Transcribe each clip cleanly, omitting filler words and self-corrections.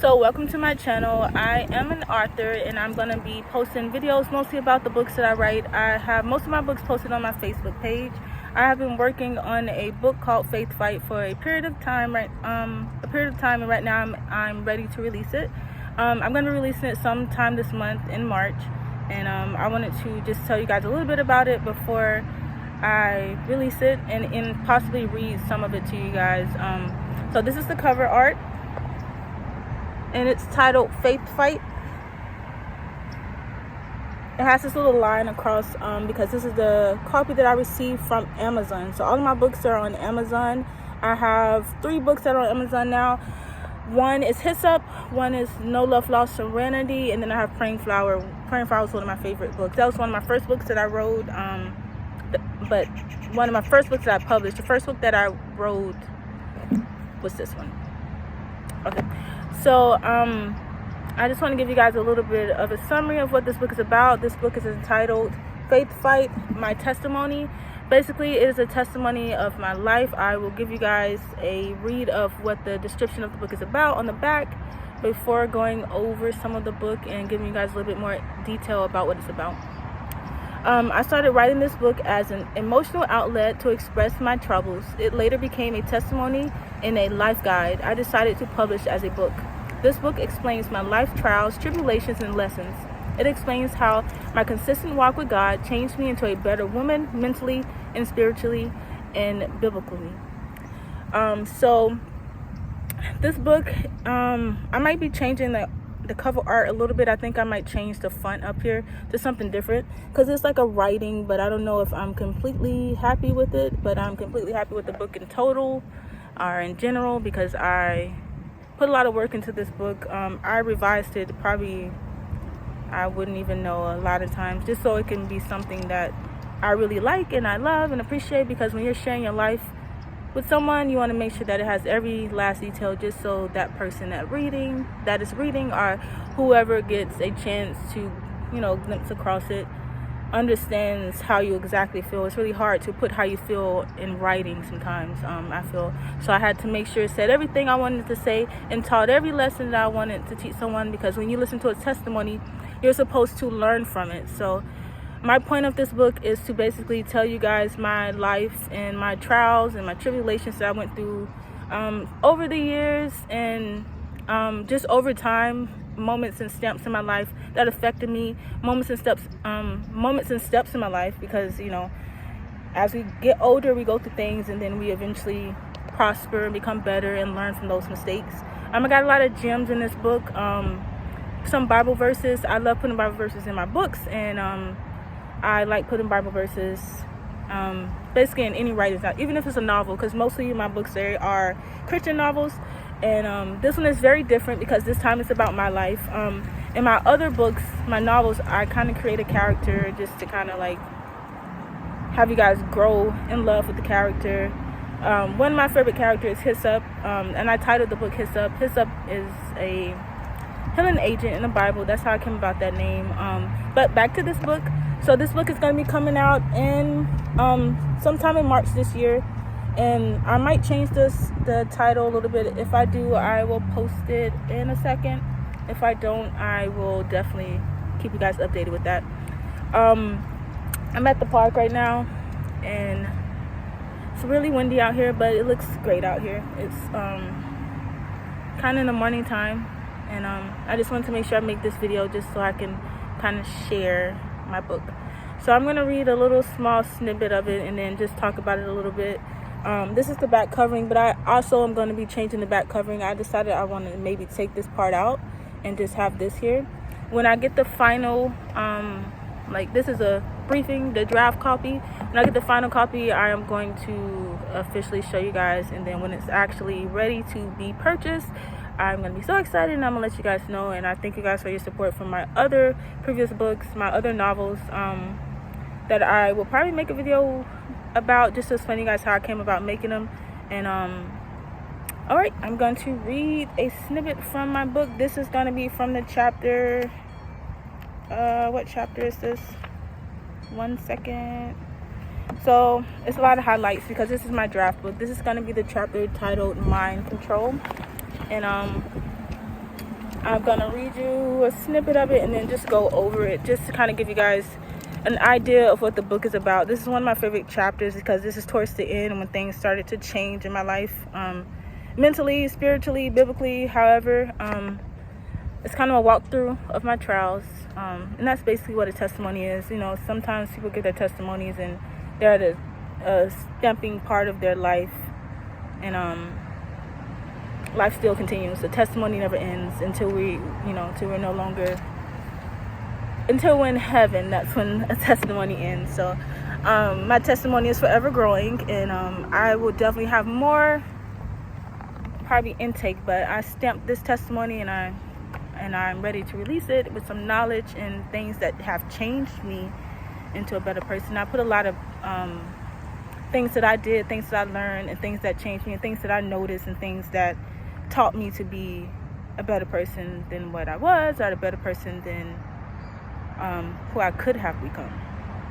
So welcome to my channel. I am an author and I'm going to be posting videos mostly about the books that I write. I have most of my books posted on my Facebook page. I have been working on a book called Faith Fight for a period of time, and right now I'm ready to release it. I'm going to be releasing it sometime this month in March, and I wanted to just tell you guys a little bit about it before I release it and possibly read some of it to you guys. So this is the cover art, and it's titled Faith Fight. It has this little line across because this is the copy that I received from Amazon. So all of my books are on Amazon. I have 3 books that are on Amazon now. One is Hyssop, one is No Love Lost Serenity, and then I have Praying Flower. Praying Flower was one of my favorite books. That was one of my first books that I wrote, but one of my first books that I published. The first book that I wrote was this one. Okay, so I just want to give you guys a little bit of a summary of what this book is about. This book is entitled Faith Fight, My Testimony. Basically, it is a testimony of my life. I will give you guys a read of what the description of the book is about on the back before going over some of the book and giving you guys a little bit more detail about what it's about. I started writing this book as an emotional outlet to express my troubles. It later became a testimony and a life guide I decided to publish as a book. This book explains my life trials, tribulations, and lessons. It explains how my consistent walk with God changed me into a better woman mentally and spiritually and biblically. So this book, I might be changing the cover art a little bit. I think I might change the font up here to something different because it's like a writing, but I don't know if I'm completely happy with it. But I'm completely happy with the book in total or in general because I put a lot of work into this book. I revised it probably, I wouldn't even know, a lot of times, just so it can be something that I really like and I love and appreciate, because when you're sharing your life with someone, you want to make sure that it has every last detail, just so that person that is reading or whoever gets a chance to, glimpse across it, understands how you exactly feel. It's really hard to put how you feel in writing sometimes, I feel. So I had to make sure it said everything I wanted to say and taught every lesson that I wanted to teach someone, because when you listen to a testimony, you're supposed to learn from it. So my point of this book is to basically tell you guys my life and my trials and my tribulations that I went through over the years, and just over time, moments and steps in my life that affected me, moments and steps in my life, because as we get older, we go through things and then we eventually prosper and become better and learn from those mistakes. I got a lot of gems in this book, some Bible verses. I love putting Bible verses in my books, and I like putting Bible verses basically in any writing, even if it's a novel, because mostly my books there are Christian novels. And this one is very different because this time it's about my life. In my other books, my novels, I kind of create a character just to kind of like have you guys grow in love with the character. One of my favorite characters is Hyssop, and I titled the book Hyssop. Hyssop is a healing agent in the Bible. That's how I came about that name. But back to this book. So this book is going to be coming out in sometime in March this year. And I might change the title a little bit. If I do, I will post it in a second. If I don't, I will definitely keep you guys updated with that. I'm at the park right now, and it's really windy out here, but it looks great out here. It's kind of in the morning time, and I just wanted to make sure I make this video just so I can kind of share my book. So I'm going to read a little small snippet of it and then just talk about it a little bit. This is the back covering, but I also am going to be changing the back covering. I decided I want to maybe take this part out and just have this here. When I get the final, this is a briefing, the draft copy. When I get the final copy, I am going to officially show you guys. And then when it's actually ready to be purchased, I'm going to be so excited, and I'm going to let you guys know. And I thank you guys for your support from my other previous books, my other novels, that I will probably make a video about, just to explain you guys how I came about making them. And all right, I'm going to read a snippet from my book. This is going to be from the chapter, what chapter is this? 1 second. So it's a lot of highlights because this is my draft book. This is going to be the chapter titled Mind Control. And I'm gonna read you a snippet of it and then just go over it, just to kind of give you guys an idea of what the book is about. This is one of my favorite chapters because this is towards the end when things started to change in my life, mentally, spiritually, biblically, however. It's kind of a walkthrough of my trials, and that's basically what a testimony is. You know, sometimes people give their testimonies and they're at a stamping part of their life, and life still continues. The testimony never ends until we're no longer, until we're in heaven. That's when a testimony ends. So my testimony is forever growing, and I will definitely have more probably intake, but I stamped this testimony and I'm ready to release it with some knowledge and things that have changed me into a better person. I put a lot of things that I did, things that I learned, and things that changed me, and things that I noticed, and things that taught me to be a better person than what I was, or a better person than who I could have become,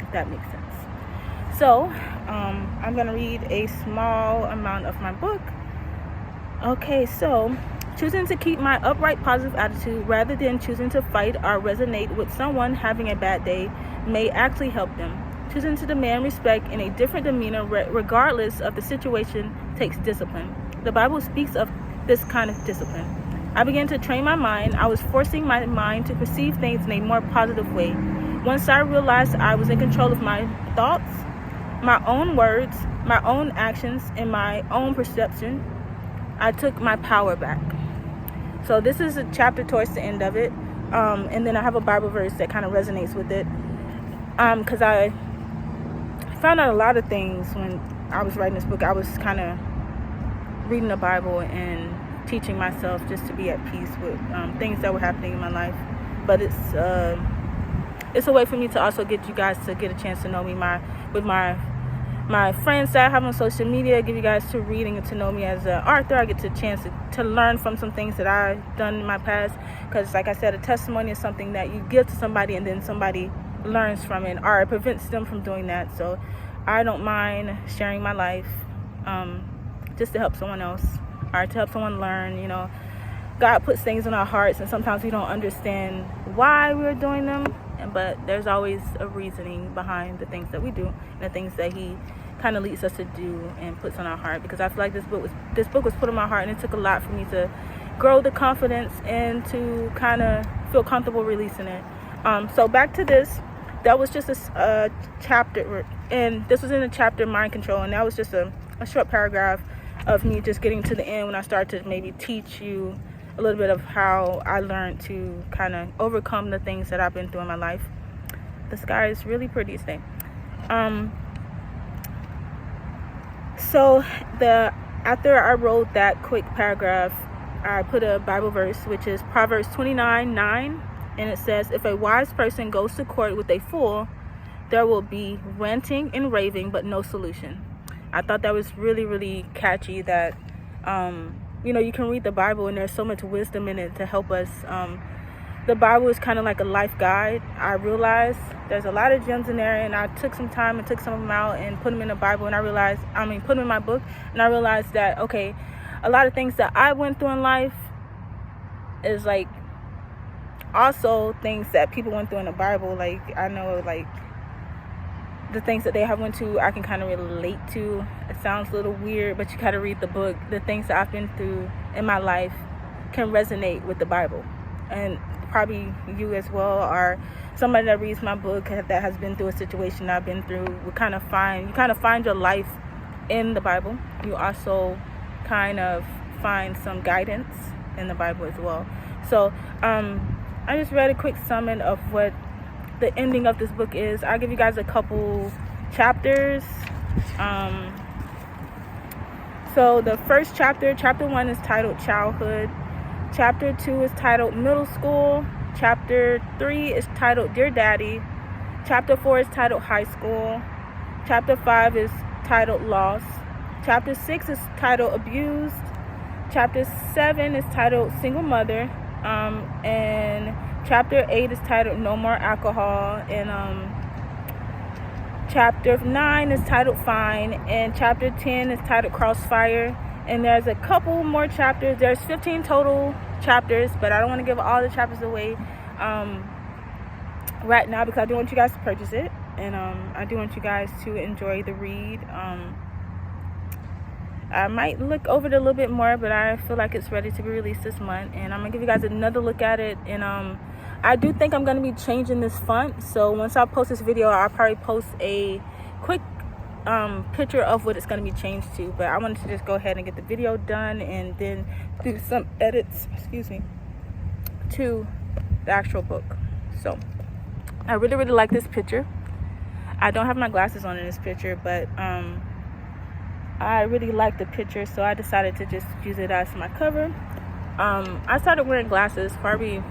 if that makes sense. So I'm going to read a small amount of my book. Okay, so choosing to keep my upright, positive attitude rather than choosing to fight or resonate with someone having a bad day may actually help them. Choosing to demand respect in a different demeanor regardless of the situation takes discipline. The Bible speaks of this kind of discipline. I began to train my mind. I was forcing my mind to perceive things in a more positive way. Once I realized I was in control of my thoughts, my own words, my own actions, and my own perception, I took my power back. So this is a chapter towards the end of it, and then I have a Bible verse that kind of resonates with it, because I found out a lot of things when I was writing this book. I was kind of reading the Bible and teaching myself just to be at peace with things that were happening in my life. But it's a way for me to also get you guys to get a chance to know me with my friends that I have on social media, give you guys to read and get to know me as an author. I get a chance to learn from some things that I've done in my past, because like I said, a testimony is something that you give to somebody and then somebody learns from it, or it prevents them from doing that. So I don't mind sharing my life just to help someone else, or to help someone learn. You know, God puts things in our hearts, and sometimes we don't understand why we're doing them, but there's always a reasoning behind the things that we do and the things that He kind of leads us to do and puts on our heart. Because I feel like this book was put on my heart, and it took a lot for me to grow the confidence and to kind of feel comfortable releasing it. So back to this. That was just a chapter, and this was in the chapter Mind Control, and that was just a short paragraph of me just getting to the end when I started to maybe teach you a little bit of how I learned to kind of overcome the things that I've been through in my life. The sky is really pretty today. So after I wrote that quick paragraph, I put a Bible verse, which is Proverbs 29:9, and it says, "If a wise person goes to court with a fool, there will be ranting and raving, but no solution." I thought that was really, really catchy, that you can read the Bible and there's so much wisdom in it to help us. The Bible is kind of like a life guide. I realized there's a lot of gems in there, and I took some time and took some of them out and put them in the Bible, and put them in my book, and I realized that, okay, a lot of things that I went through in life is like also things that people went through in the Bible. Like, I know, like, the things that they have went to, I can kind of relate to. It sounds a little weird, but you gotta read the book. The things that I've been through in my life can resonate with the Bible, and probably you as well, or somebody that reads my book that has been through a situation I've been through will kind of find your life in the Bible. You also kind of find some guidance in the Bible as well. So I just read a quick summary of what the ending of this book is. I'll give you guys a couple chapters. So the first chapter 1 is titled Childhood. Chapter 2 is titled Middle School. Chapter 3 is titled Dear Daddy. Chapter 4 is titled High School. Chapter 5 is titled Lost. Chapter 6 is titled Abused. Chapter 7 is titled Single Mother. And chapter 8 is titled No More Alcohol. And chapter 9 is titled Fine. And chapter 10 is titled Crossfire. and there's a couple more chapters. There's 15 total chapters, but I don't want to give all the chapters away right now because I do want you guys to purchase it, and I do want you guys to enjoy the read. I might look over it a little bit more, but I feel like it's ready to be released this month, and I'm gonna give you guys another look at it. And I do think I'm gonna be changing this font, so once I post this video, I'll probably post a quick picture of what it's going to be changed to. But I wanted to just go ahead and get the video done and then do some edits, excuse me, to the actual book. So I really like this picture. I don't have my glasses on in this picture, but I really like the picture, so I decided to just use it as my cover. I started wearing glasses probably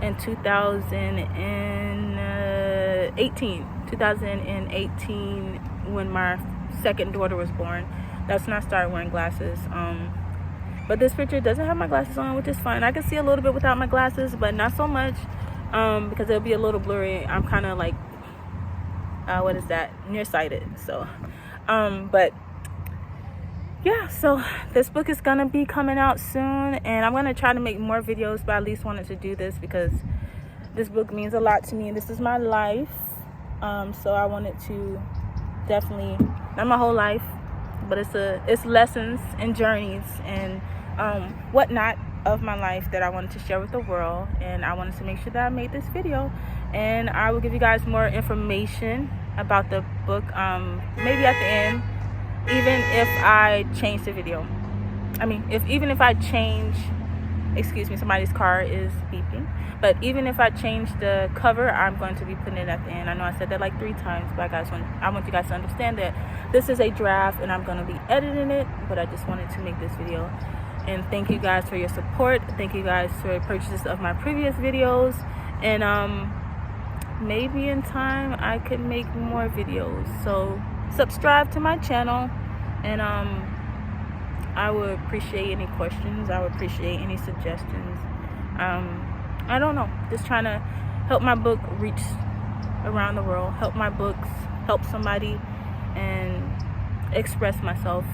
in 2018 when my second daughter was born. That's when I started wearing glasses. But this picture doesn't have my glasses on, which is fine. I can see a little bit without my glasses, but not so much because it'll be a little blurry. I'm kind of like nearsighted. So but yeah, so this book is gonna be coming out soon, and I'm gonna try to make more videos, but I at least wanted to do this because this book means a lot to me, and this is my life. So I wanted to definitely, not my whole life, but it's lessons and journeys and whatnot of my life that I wanted to share with the world, and I wanted to make sure that I made this video. And I will give you guys more information about the book maybe at the end, even if I change the video. I mean, even if I change, excuse me, somebody's car is beeping. But even if I change the cover, I'm going to be putting it at the end. I know I said that like 3 times, but I want you guys to understand that this is a draft and I'm going to be editing it, but I just wanted to make this video. And thank you guys for your support. Thank you guys for your purchases of my previous videos. And maybe in time I could make more videos. So subscribe to my channel, and I would appreciate any questions. I would appreciate any suggestions. I don't know, just trying to help my book reach around the world, help my books help somebody, and express myself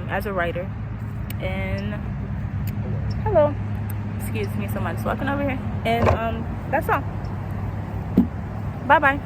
as a writer. And hello, excuse me, someone's walking over here. And that's all. Bye bye.